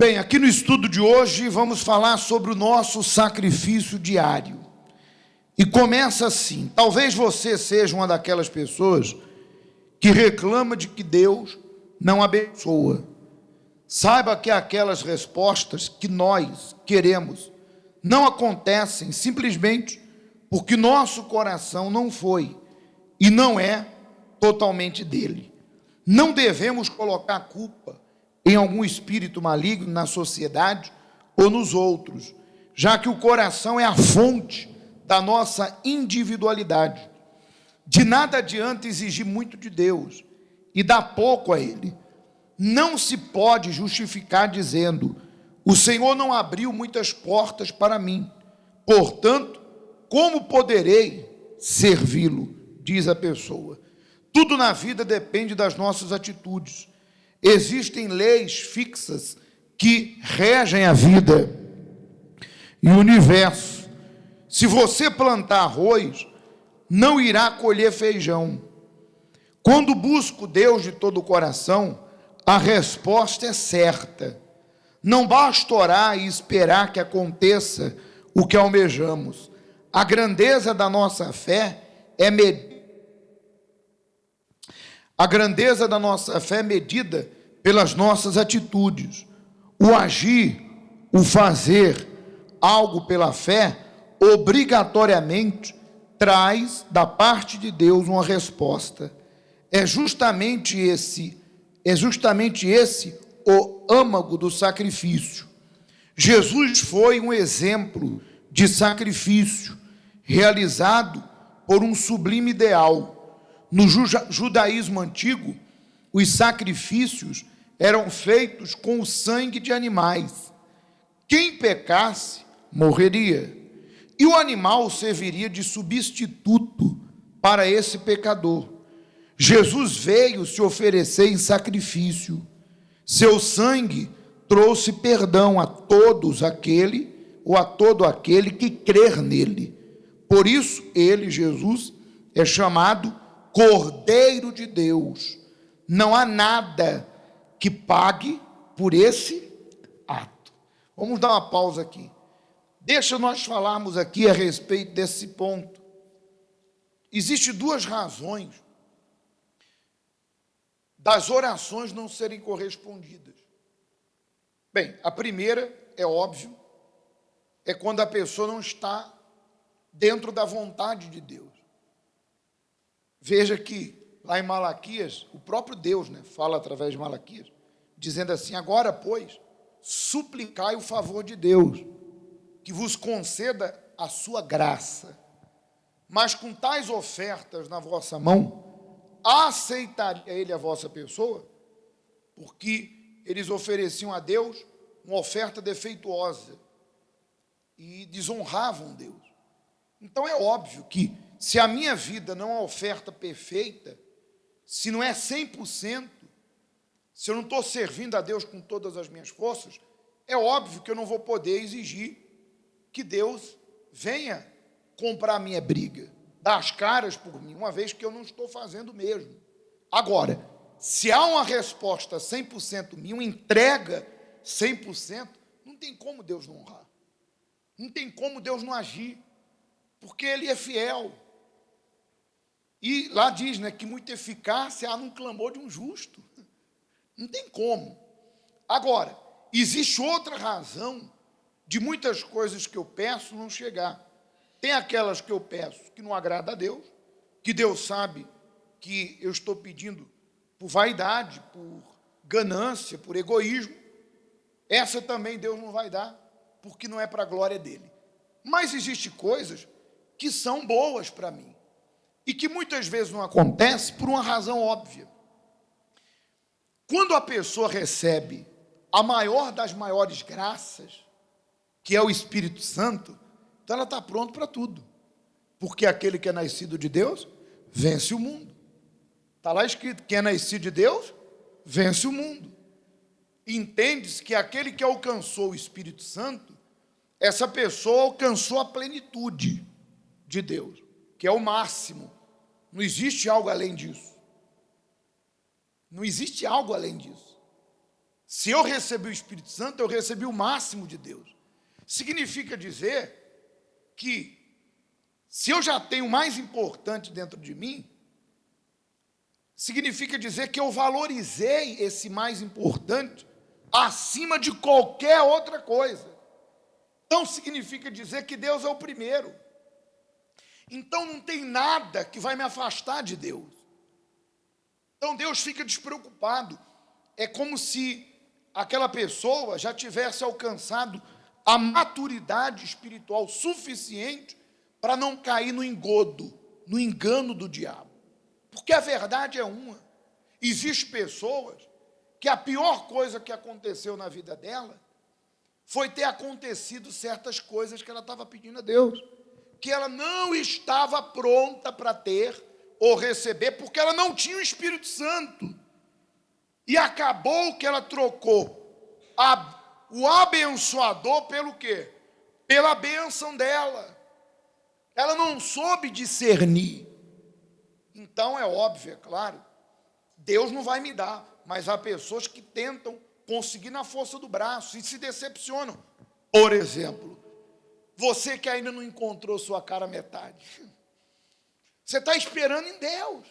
Bem, aqui no estudo de hoje vamos falar sobre o nosso sacrifício diário. E começa assim: talvez você seja uma daquelas pessoas que reclama de que Deus não abençoa. Saiba que aquelas respostas que nós queremos não acontecem simplesmente porque nosso coração não foi e não é totalmente dele. Não devemos colocar culpa em algum espírito maligno na sociedade ou nos outros, já que o coração é a fonte da nossa individualidade. De nada adianta exigir muito de Deus e dar pouco a Ele. Não se pode justificar dizendo: o Senhor não abriu muitas portas para mim, portanto, como poderei servi-lo? Diz a pessoa. Tudo na vida depende das nossas atitudes. Existem leis fixas que regem a vida e o universo. Se você plantar arroz, não irá colher feijão. Quando busco Deus de todo o coração, a resposta é certa. Não basta orar e esperar que aconteça o que almejamos. A grandeza da nossa fé é medida pelas nossas atitudes. O agir, o fazer algo pela fé, obrigatoriamente traz da parte de Deus uma resposta. É justamente esse o âmago do sacrifício. Jesus foi um exemplo de sacrifício realizado por um sublime ideal. No judaísmo antigo, os sacrifícios eram feitos com o sangue de animais. Quem pecasse, morreria. E o animal serviria de substituto para esse pecador. Jesus veio se oferecer em sacrifício. Seu sangue trouxe perdão a todo aquele que crer nele. Por isso, ele, Jesus, é chamado Cordeiro de Deus. Não há nada que pague por esse ato. Vamos dar uma pausa aqui. Deixa nós falarmos aqui a respeito desse ponto. Existem duas razões das orações não serem correspondidas. Bem, a primeira, é óbvio, é quando a pessoa não está dentro da vontade de Deus. Veja que lá em Malaquias, o próprio Deus, fala através de Malaquias, dizendo assim: agora, pois, suplicai o favor de Deus, que vos conceda a sua graça. Mas com tais ofertas na vossa mão, aceitaria ele a vossa pessoa? Porque eles ofereciam a Deus uma oferta defeituosa e desonravam Deus. Então é óbvio que, se a minha vida não é uma oferta perfeita, se não é 100%, se eu não estou servindo a Deus com todas as minhas forças, é óbvio que eu não vou poder exigir que Deus venha comprar a minha briga, dar as caras por mim, uma vez que eu não estou fazendo mesmo. Agora, se há uma resposta 100% minha, uma entrega 100%, não tem como Deus não honrar. Não tem como Deus não agir, porque Ele é fiel. E lá diz, que muita eficácia há num clamor de um justo. Não tem como. Agora, existe outra razão de muitas coisas que eu peço não chegar. Tem aquelas que eu peço que não agrada a Deus, que Deus sabe que eu estou pedindo por vaidade, por ganância, por egoísmo. Essa também Deus não vai dar, porque não é para a glória dele. Mas existem coisas que são boas para mim e que muitas vezes não acontece por uma razão óbvia. Quando a pessoa recebe a maior das maiores graças, que é o Espírito Santo, então ela está pronta para tudo, porque aquele que é nascido de Deus vence o mundo. Está lá escrito: quem é nascido de Deus vence o mundo. Entende-se que aquele que alcançou o Espírito Santo, essa pessoa alcançou a plenitude de Deus, que é o máximo. Não existe algo além disso. Não existe algo além disso. Se eu recebi o Espírito Santo, eu recebi o máximo de Deus. Significa dizer que, se eu já tenho o mais importante dentro de mim, significa dizer que eu valorizei esse mais importante acima de qualquer outra coisa. Então, significa dizer que Deus é o primeiro. Então, não tem nada que vai me afastar de Deus. Então, Deus fica despreocupado. É como se aquela pessoa já tivesse alcançado a maturidade espiritual suficiente para não cair no engodo, no engano do diabo. Porque a verdade é uma. Existem pessoas que a pior coisa que aconteceu na vida dela foi ter acontecido certas coisas que ela estava pedindo a Deus, que ela não estava pronta para ter ou receber, porque ela não tinha o Espírito Santo. E acabou que ela trocou o abençoador pelo quê? Pela bênção dela. Ela não soube discernir. Então, é óbvio, é claro, Deus não vai me dar, mas há pessoas que tentam conseguir na força do braço e se decepcionam. Por exemplo, você que ainda não encontrou sua cara metade, você está esperando em Deus.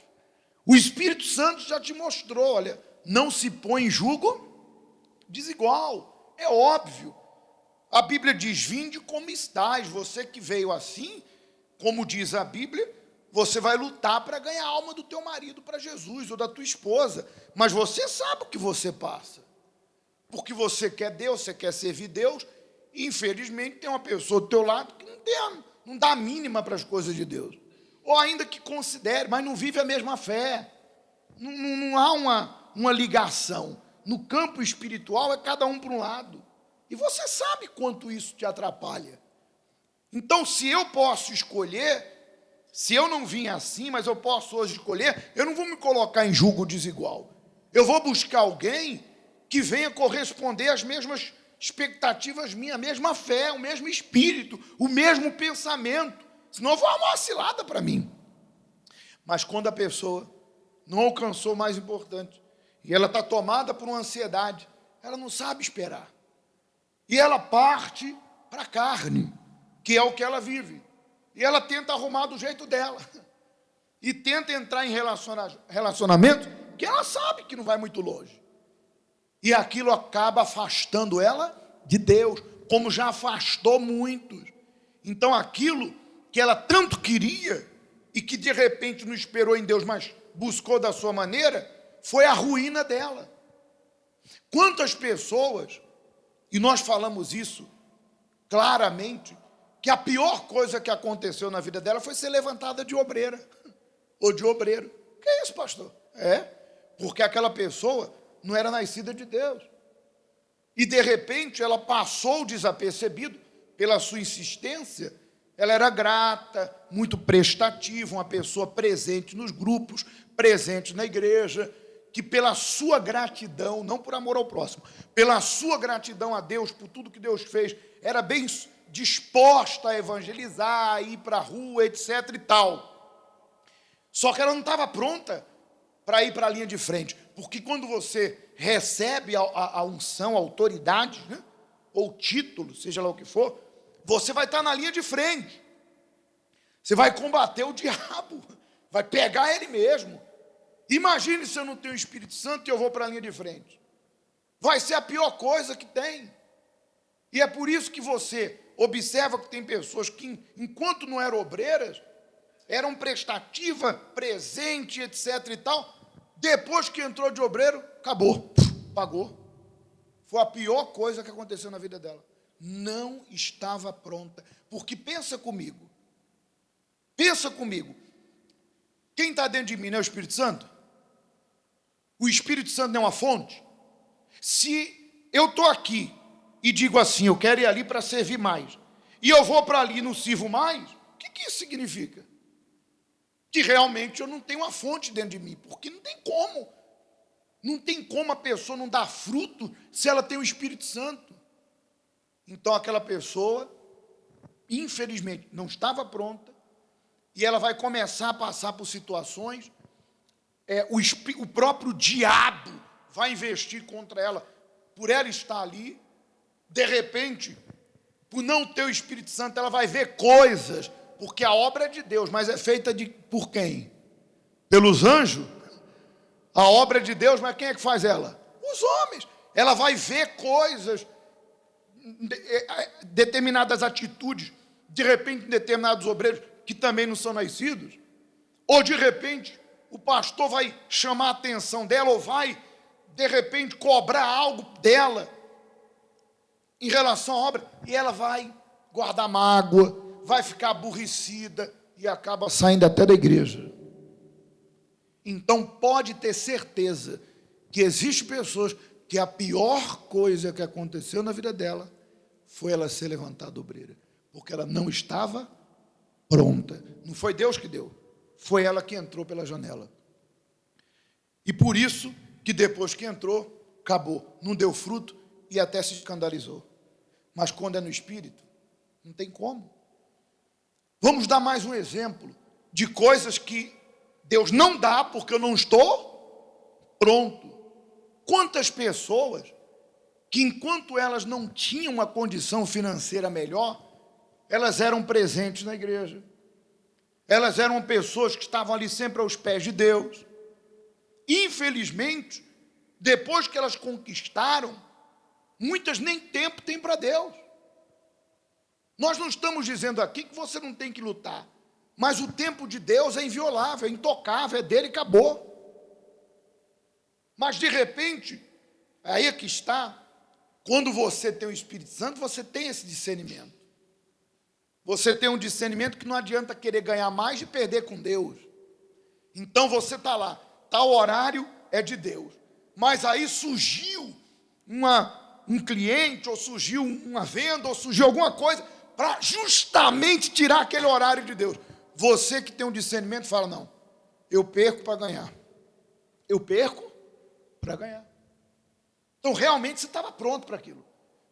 O Espírito Santo já te mostrou, olha, não se põe em jugo desigual. É óbvio. A Bíblia diz, vinde como estás. Você que veio assim, como diz a Bíblia, você vai lutar para ganhar a alma do teu marido para Jesus, ou da tua esposa. Mas você sabe o que você passa. Porque você quer Deus, você quer servir Deus, e infelizmente tem uma pessoa do teu lado que não dá a mínima para as coisas de Deus. Ou ainda que considere, mas não vive a mesma fé. Não há uma ligação. No campo espiritual é cada um para um lado. E você sabe quanto isso te atrapalha. Então, se eu posso escolher, se eu não vim assim, mas eu posso hoje escolher, eu não vou me colocar em julgo desigual. Eu vou buscar alguém que venha corresponder às mesmas expectativas minhas, a mesma fé, o mesmo espírito, o mesmo pensamento. Senão eu vou arrumar uma cilada para mim. Mas quando a pessoa não alcançou o mais importante, e ela está tomada por uma ansiedade, ela não sabe esperar. E ela parte para a carne, que é o que ela vive. E ela tenta arrumar do jeito dela. E tenta entrar em relacionamento que ela sabe que não vai muito longe. E aquilo acaba afastando ela de Deus, como já afastou muitos. Então aquilo que ela tanto queria, e que de repente não esperou em Deus, mas buscou da sua maneira, foi a ruína dela. Quantas pessoas, e nós falamos isso claramente, que a pior coisa que aconteceu na vida dela foi ser levantada de obreira, ou de obreiro. Que é isso, pastor? Porque aquela pessoa não era nascida de Deus. E de repente ela passou desapercebido pela sua insistência. Ela era grata, muito prestativa, uma pessoa presente nos grupos, presente na igreja, que pela sua gratidão, não por amor ao próximo, pela sua gratidão a Deus, por tudo que Deus fez, era bem disposta a evangelizar, a ir para a rua, etc. e tal. Só que ela não estava pronta para ir para a linha de frente, porque quando você recebe a unção, a autoridade, né, ou título, seja lá o que for, você vai estar na linha de frente. Você vai combater o diabo, vai pegar ele mesmo. Imagine se eu não tenho o Espírito Santo e eu vou para a linha de frente. Vai ser a pior coisa que tem. E é por isso que você observa que tem pessoas que, enquanto não eram obreiras, eram prestativa, presente, etc. e tal. Depois que entrou de obreiro, acabou, pagou. Foi a pior coisa que aconteceu na vida dela. Não estava pronta. Porque pensa comigo. Quem está dentro de mim não é o Espírito Santo? O Espírito Santo não é uma fonte? Se eu estou aqui e digo assim, eu quero ir ali para servir mais, e eu vou para ali e não sirvo mais, o que isso significa? Que realmente eu não tenho uma fonte dentro de mim, porque não tem como. Não tem como a pessoa não dar fruto se ela tem o Espírito Santo. Então aquela pessoa, infelizmente, não estava pronta, e ela vai começar a passar por situações, o próprio diabo vai investir contra ela. por ela estar ali, de repente, por não ter o Espírito Santo, ela vai ver coisas, porque a obra é de Deus, mas é feita por quem? Pelos anjos? A obra é de Deus, mas quem é que faz ela? Os homens. Ela vai ver coisas, determinadas atitudes, de repente, determinados obreiros que também não são nascidos, ou de repente, o pastor vai chamar a atenção dela, ou vai, de repente, cobrar algo dela, em relação à obra, e ela vai guardar mágoa, vai ficar aborrecida, e acaba saindo até da igreja. Então, pode ter certeza que existem pessoas que a pior coisa que aconteceu na vida dela foi ela ser levantada obreira, porque ela não estava pronta. Não foi Deus que deu, foi ela que entrou pela janela. E por isso que depois que entrou, acabou, não deu fruto e até se escandalizou. Mas quando é no Espírito, não tem como. Vamos dar mais um exemplo de coisas que Deus não dá porque eu não estou pronto. Quantas pessoas que, enquanto elas não tinham uma condição financeira melhor, elas eram presentes na igreja. Elas eram pessoas que estavam ali sempre aos pés de Deus. Infelizmente, depois que elas conquistaram, muitas nem tempo têm para Deus. Nós não estamos dizendo aqui que você não tem que lutar, mas o tempo de Deus é inviolável, é intocável, é dele e acabou. Mas de repente, aí é que está, quando você tem o Espírito Santo, você tem esse discernimento. Você tem um discernimento que não adianta querer ganhar mais e perder com Deus. Então você está lá, tal horário é de Deus, mas aí surgiu um cliente, ou surgiu uma venda, ou surgiu alguma coisa, para justamente tirar aquele horário de Deus. Você que tem um discernimento fala, não, eu perco para ganhar. Eu perco para ganhar. Então realmente você estava pronto para aquilo,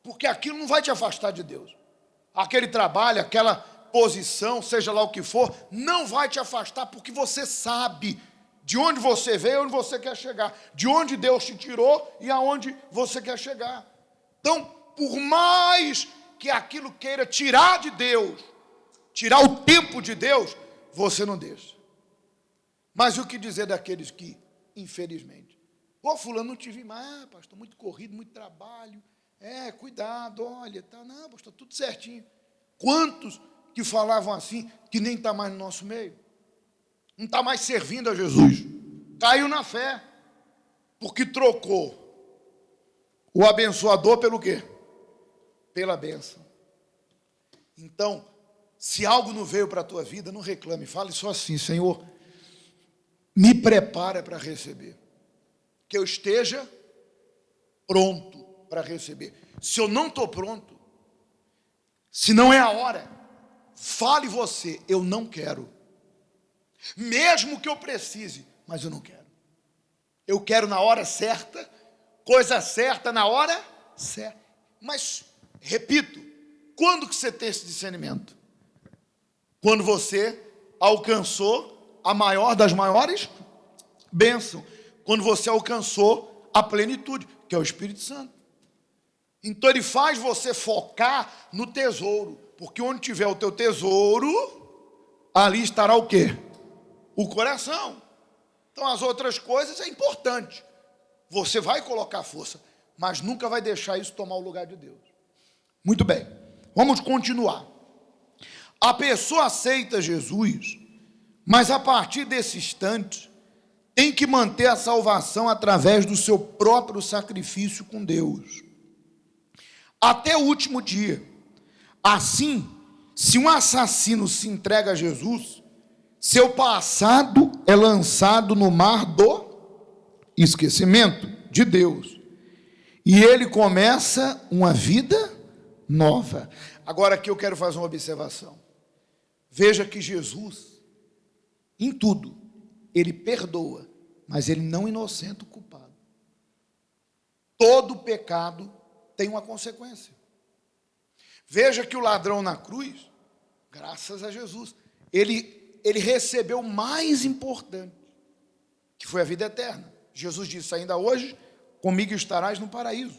porque aquilo não vai te afastar de Deus. Aquele trabalho, aquela posição, seja lá o que for, não vai te afastar, porque você sabe de onde você veio, onde você quer chegar, de onde Deus te tirou e aonde você quer chegar. Então, por mais que aquilo queira tirar de Deus, tirar o tempo de Deus, você não deixa. Mas o que dizer daqueles que, infelizmente, fulano, não te vi mais, pastor, muito corrido, muito trabalho, cuidado, olha, tá, não, pastor, tudo certinho. Quantos que falavam assim, que nem está mais no nosso meio? Não está mais servindo a Jesus. Caiu na fé, porque trocou o abençoador pelo quê? Pela bênção. Então, se algo não veio para a tua vida, não reclame, fale só assim, Senhor, me prepara para receber, que eu esteja pronto para receber. Se eu não estou pronto, se não é a hora, fale você, eu não quero, mesmo que eu precise, mas eu não quero. Eu quero na hora certa, coisa certa na hora certa. Mas, repito, quando que você tem esse discernimento? Quando você alcançou a maior das maiores bênçãos. Quando você alcançou a plenitude, que é o Espírito Santo. Então ele faz você focar no tesouro, porque onde tiver o teu tesouro, ali estará o quê? O coração. Então as outras coisas é importante. Você vai colocar força, mas nunca vai deixar isso tomar o lugar de Deus. Muito bem, vamos continuar. A pessoa aceita Jesus, mas a partir desse instante, tem que manter a salvação através do seu próprio sacrifício com Deus, até o último dia. Assim, se um assassino se entrega a Jesus, seu passado é lançado no mar do esquecimento de Deus, e ele começa uma vida nova. Agora aqui eu quero fazer uma observação. Veja que Jesus, em tudo, ele perdoa, mas ele não inocenta o culpado. Todo pecado tem uma consequência. Veja que o ladrão na cruz, graças a Jesus, ele recebeu o mais importante, que foi a vida eterna. Jesus disse, ainda hoje, comigo estarás no paraíso.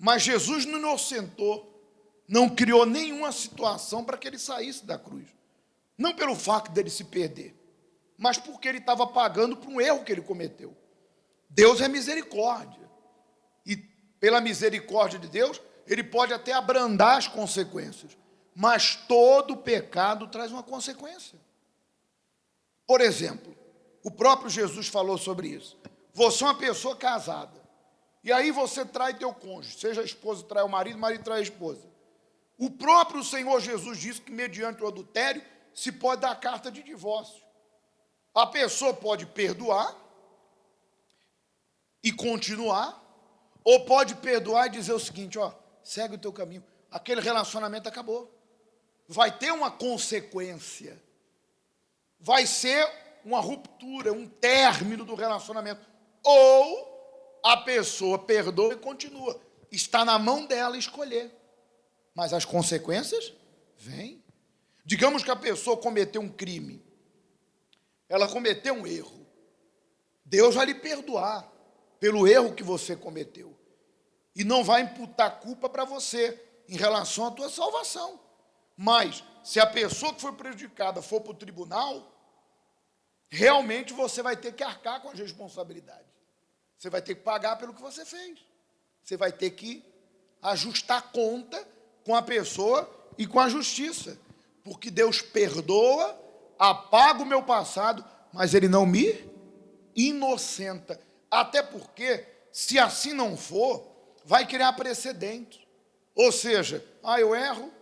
Mas Jesus não inocentou, não criou nenhuma situação para que ele saísse da cruz. Não pelo fato dele se perder, mas porque ele estava pagando por um erro que ele cometeu. Deus é misericórdia. E pela misericórdia de Deus, ele pode até abrandar as consequências. Mas todo pecado traz uma consequência. Por exemplo, o próprio Jesus falou sobre isso. Você é uma pessoa casada. E aí você trai teu cônjuge. Seja a esposa trai o marido trai a esposa. O próprio Senhor Jesus disse que mediante o adultério se pode dar carta de divórcio. A pessoa pode perdoar e continuar, ou pode perdoar e dizer o seguinte, ó, segue o teu caminho. Aquele relacionamento acabou. Vai ter uma consequência. Vai ser uma ruptura, um término do relacionamento. Ou a pessoa perdoa e continua. Está na mão dela escolher. Mas as consequências vêm. Digamos que a pessoa cometeu um crime. Ela cometeu um erro. Deus vai lhe perdoar pelo erro que você cometeu. E não vai imputar culpa para você em relação à tua salvação. Mas, se a pessoa que foi prejudicada for para o tribunal, realmente você vai ter que arcar com as responsabilidades. Você vai ter que pagar pelo que você fez. Você vai ter que ajustar conta com a pessoa e com a justiça. Porque Deus perdoa, apaga o meu passado, mas Ele não me inocenta. Até porque, se assim não for, vai criar precedentes. Ou seja, eu erro,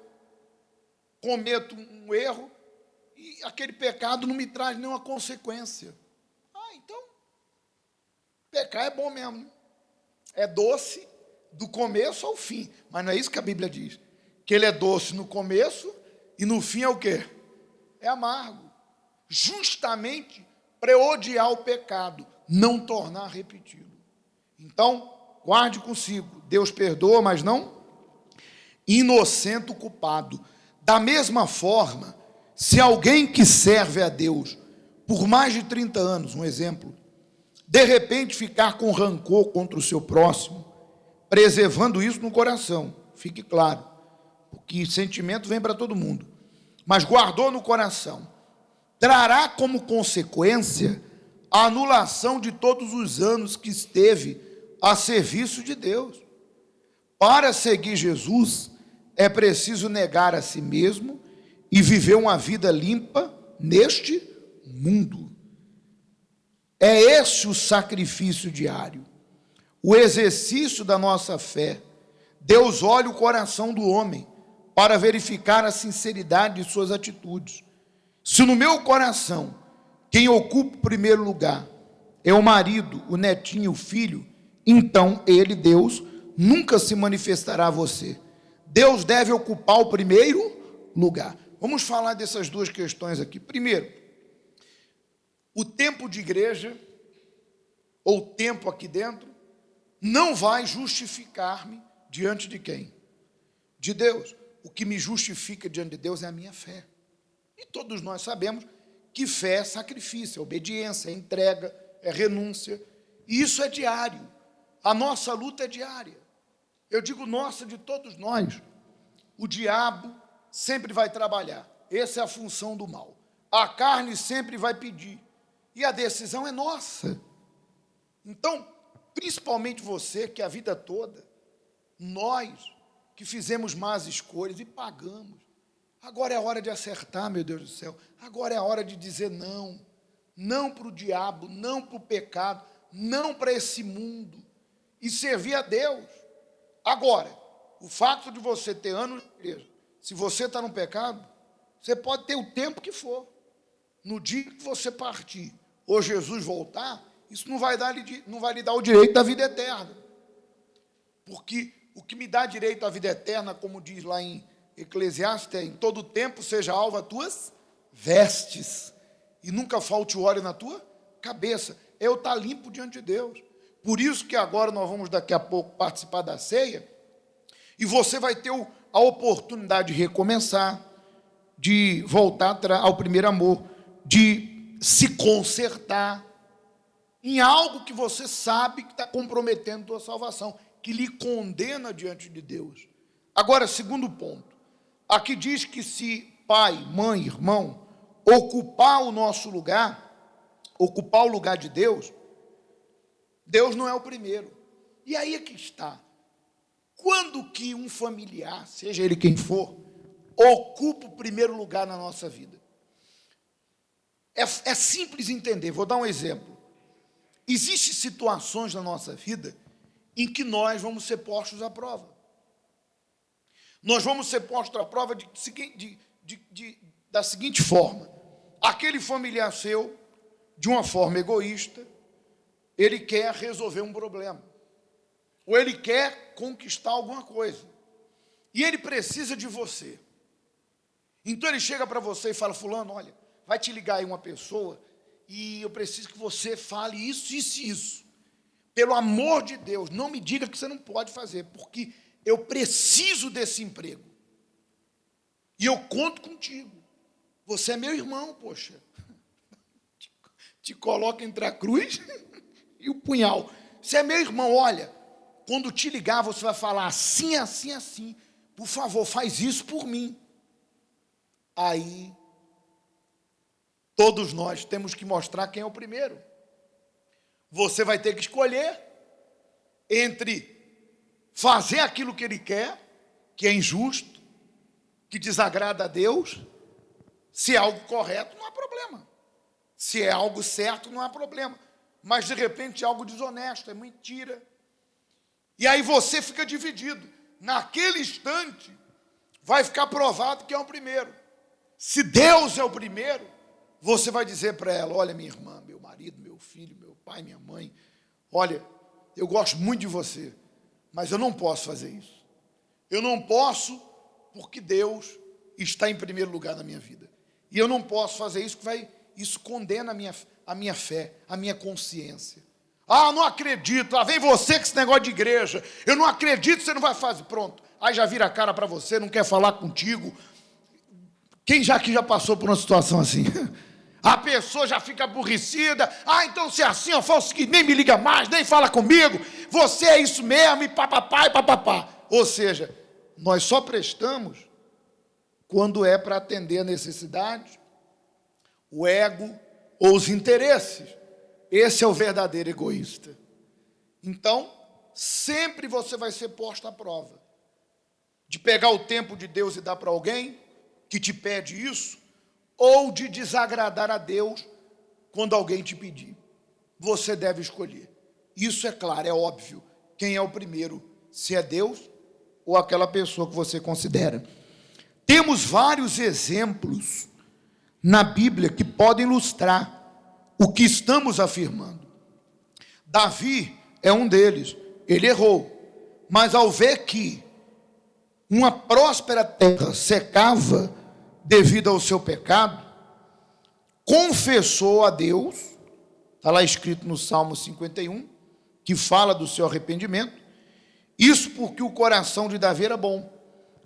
cometo um erro, e aquele pecado não me traz nenhuma consequência. Então, pecar é bom mesmo. É doce do começo ao fim. Mas não é isso que a Bíblia diz. Que ele é doce no começo e no fim é o quê? É amargo. Justamente para odiar o pecado, não tornar repetido. Então, guarde consigo. Deus perdoa, mas não inocenta o culpado. Da mesma forma, se alguém que serve a Deus por mais de 30 anos, um exemplo, de repente ficar com rancor contra o seu próximo, preservando isso no coração, fique claro, porque sentimento vem para todo mundo, mas guardou no coração, trará como consequência a anulação de todos os anos que esteve a serviço de Deus. Para seguir Jesus, é preciso negar a si mesmo e viver uma vida limpa neste mundo. É esse o sacrifício diário, o exercício da nossa fé. Deus olha o coração do homem para verificar a sinceridade de suas atitudes. Se no meu coração, quem ocupa o primeiro lugar é o marido, o netinho, o filho, então ele, Deus, nunca se manifestará a você. Deus deve ocupar o primeiro lugar. Vamos falar dessas duas questões aqui. Primeiro, o tempo de igreja, ou tempo aqui dentro, não vai justificar-me diante de quem? De Deus. O que me justifica diante de Deus é a minha fé. E todos nós sabemos que fé é sacrifício, é obediência, é entrega, é renúncia. E isso é diário. A nossa luta é diária. Eu digo nossa, de todos nós. O diabo sempre vai trabalhar. Essa é a função do mal. A carne sempre vai pedir. E a decisão é nossa. Então, principalmente você, que a vida toda, nós que fizemos más escolhas e pagamos. Agora é a hora de acertar, meu Deus do céu. Agora é a hora de dizer não. Não para o diabo, não para o pecado, não para esse mundo. E servir a Deus. Agora, o fato de você ter anos de igreja, se você está no pecado, você pode ter o tempo que for. No dia que você partir, ou Jesus voltar, isso não vai lhe dar o direito da vida eterna. Porque o que me dá direito à vida eterna, como diz lá em Eclesiastes, é: em todo tempo seja alva tuas vestes, e nunca falte o óleo na tua cabeça. Eu estar limpo diante de Deus. Por isso que agora nós vamos daqui a pouco participar da ceia, e você vai ter a oportunidade de recomeçar, de voltar ao primeiro amor, de se consertar em algo que você sabe que está comprometendo a tua salvação. que lhe condena diante de Deus. Agora, segundo ponto, aqui diz que se pai, mãe, irmão, ocupar o nosso lugar, ocupar o lugar de Deus, Deus não é o primeiro. E aí é que está. Quando que um familiar, seja ele quem for, ocupa o primeiro lugar na nossa vida? É simples entender, vou dar um exemplo. Existem situações na nossa vida em que nós vamos ser postos à prova. Nós vamos ser postos à prova da seguinte forma: aquele familiar seu, de uma forma egoísta, ele quer resolver um problema, ou ele quer conquistar alguma coisa, e ele precisa de você. Então ele chega para você e fala: fulano, olha, vai te ligar aí uma pessoa, e eu preciso que você fale isso, isso e isso. Pelo amor de Deus, não me diga que você não pode fazer, porque eu preciso desse emprego. E eu conto contigo. Você é meu irmão, poxa. Te coloca entre a cruz e o punhal. Você é meu irmão, olha, quando te ligar, você vai falar assim, assim, assim. Por favor, faz isso por mim. Aí, todos nós temos que mostrar quem é o primeiro. Você vai ter que escolher entre fazer aquilo que ele quer, que é injusto, que desagrada a Deus. Se é algo correto, não há problema. Se é algo certo, não há problema. Mas, de repente, é algo desonesto, é mentira. E aí você fica dividido. Naquele instante, vai ficar provado que é o primeiro. Se Deus é o primeiro, você vai dizer para ela: olha, minha irmã, meu marido, meu filho, meu pai, minha mãe, olha, eu gosto muito de você, mas eu não posso fazer isso. Eu não posso, porque Deus está em primeiro lugar na minha vida. E eu não posso fazer isso, porque isso condena a minha fé, a minha consciência. Ah, não acredito, lá vem você com esse negócio de igreja, eu não acredito, você não vai fazer. Pronto, aí já vira a cara para você, não quer falar contigo. Quem aqui já passou por uma situação assim? A pessoa já fica aborrecida. Ah, então se é assim, eu faço o seguinte: nem me liga mais, nem fala comigo. Você é isso mesmo, e papapá, e papapá. Ou seja, nós só prestamos quando é para atender a necessidade, o ego ou os interesses. Esse é o verdadeiro egoísta. Então, sempre você vai ser posto à prova. De pegar o tempo de Deus e dar para alguém que te pede isso, ou de desagradar a Deus quando alguém te pedir. Você deve escolher. Isso é claro, é óbvio. Quem é o primeiro, se é Deus ou aquela pessoa que você considera. Temos vários exemplos na Bíblia que podem ilustrar o que estamos afirmando. Davi é um deles. Ele errou, mas ao ver que uma próspera terra secava devido ao seu pecado, confessou a Deus, está lá escrito no Salmo 51, que fala do seu arrependimento. Isso porque o coração de Davi era bom.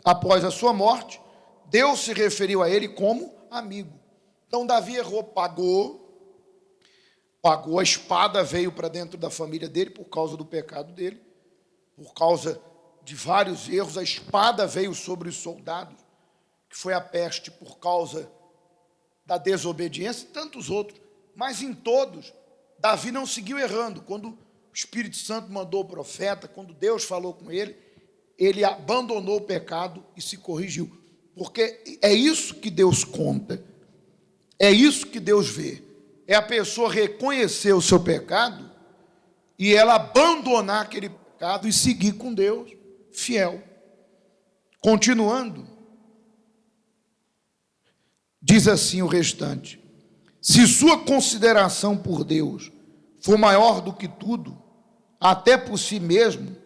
Após a sua morte, Deus se referiu a ele como amigo. Então Davi errou, pagou, a espada veio para dentro da família dele por causa do pecado dele, por causa de vários erros. A espada veio sobre os soldados, que foi a peste por causa da desobediência, e tantos outros. Mas em todos, Davi não seguiu errando. Quando o Espírito Santo mandou o profeta, quando Deus falou com ele, ele abandonou o pecado e se corrigiu. Porque é isso que Deus conta, é isso que Deus vê. É a pessoa reconhecer o seu pecado e ela abandonar aquele pecado e seguir com Deus, fiel. Continuando, diz assim o restante: se sua consideração por Deus for maior do que tudo, até por si mesmo,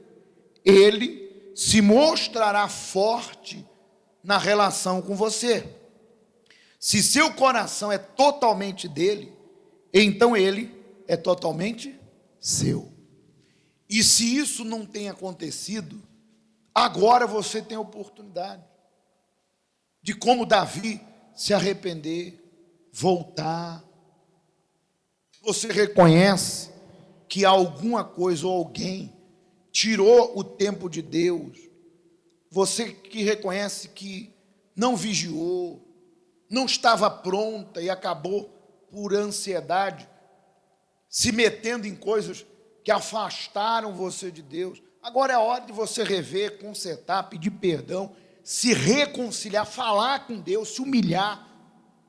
ele se mostrará forte na relação com você. Se seu coração é totalmente dele, então ele é totalmente seu. E se isso não tem acontecido, agora você tem a oportunidade de, como Davi, se arrepender, voltar. Você reconhece que alguma coisa ou alguém tirou o tempo de Deus, você que reconhece que não vigiou, não estava pronta e acabou por ansiedade, se metendo em coisas que afastaram você de Deus. Agora é a hora de você rever, consertar, pedir perdão, se reconciliar, falar com Deus, se humilhar.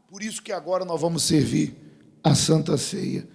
Por isso que agora nós vamos servir a Santa Ceia.